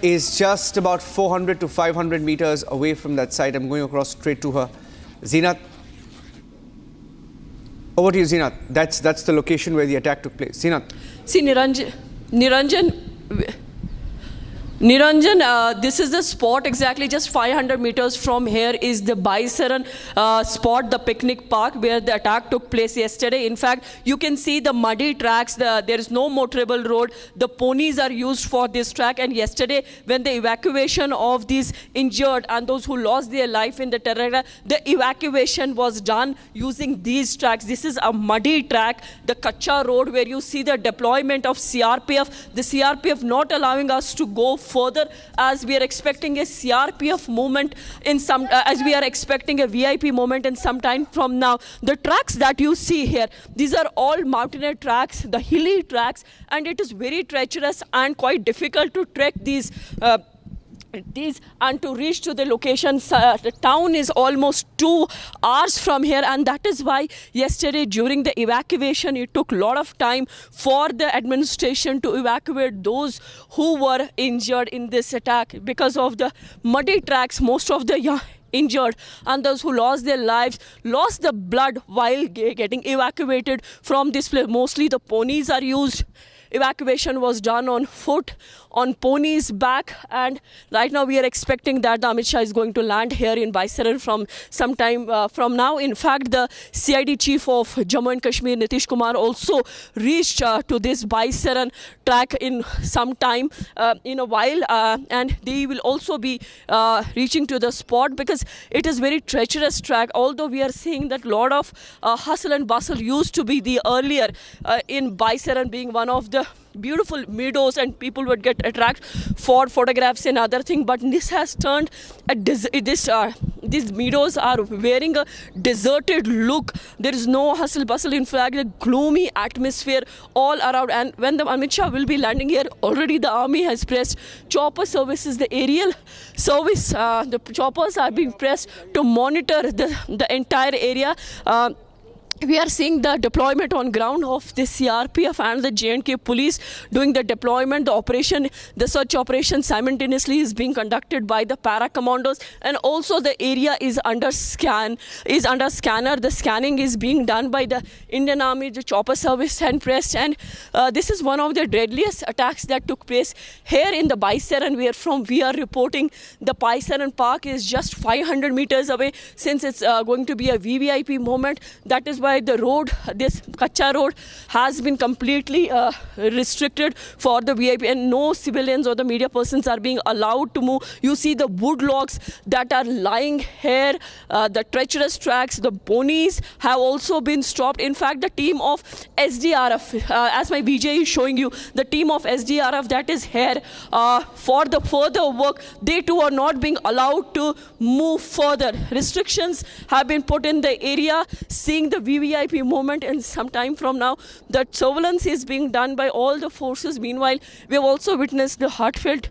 is just about 400 to 500 meters away from that site. I'm going across straight to her. Zeenat, over to you, Zeenat. That's the location where the attack took place. Zeenat. See, Niranjan, this is the spot exactly just 500 meters from here is the Baisaran spot, the picnic park where the attack took place yesterday. In fact, you can see the muddy tracks. There is no motorable road. The ponies are used for this track. And yesterday, when the evacuation of these injured and those who lost their life in the terror, the evacuation was done using these tracks. This is a muddy track, the Kacha road where you see the deployment of CRPF. The CRPF not allowing us to go further as we are expecting a CRPF movement in some, as we are expecting a VIP movement in some time from now. The tracks that you see here, these are all mountainous tracks, the hilly tracks, and it is very treacherous and quite difficult to trek these and to reach to the location. The town is almost 2 hours from here, and that is why yesterday during the evacuation it took a lot of time for the administration to evacuate those who were injured in this attack because of the muddy tracks. Most of the injured and those who lost their lives lost the blood while getting evacuated from this place. Mostly the ponies are used. Evacuation was done on foot, on ponies' back, and right now we are expecting that the Amit Shah is going to land here in Baisaran from some time from now. In fact, the CID chief of Jammu and Kashmir, Nitish Kumar, also reached to this Baisaran track in some time, in a while, and they will also be reaching to the spot because it is very treacherous track. Although we are seeing that lot of hustle and bustle used to be the earlier in Baisaran being one of the beautiful meadows and people would get attracted for photographs and other thing, but this has turned these meadows are wearing a deserted look. There is no hustle bustle, in fact a gloomy atmosphere all around. And when the Amit Shah will be landing here, already the army has pressed chopper services, the aerial service, the choppers are being pressed to monitor the entire area. We are seeing the deployment on ground of the CRPF and the J&K police doing the deployment. The operation, the search operation simultaneously is being conducted by the para commandos, and also the area is under scanner. The scanning is being done by the Indian Army, the chopper service and pressed. And this is one of the deadliest attacks that took place here in the Baisaran, where from we are reporting the Baisaran Park is just 500 meters away, since it's going to be a VVIP moment. That is why the road, this Kacha road, has been completely restricted for the VIP, and no civilians or the media persons are being allowed to move. You see the wood logs that are lying here, the treacherous tracks, the ponies have also been stopped. In fact, the team of SDRF, as my BJ is showing you, the team of SDRF that is here for the further work, they too are not being allowed to move further. Restrictions have been put in the area, seeing the VVIP movement, and some time from now that surveillance is being done by all the forces. Meanwhile, we have also witnessed the heartfelt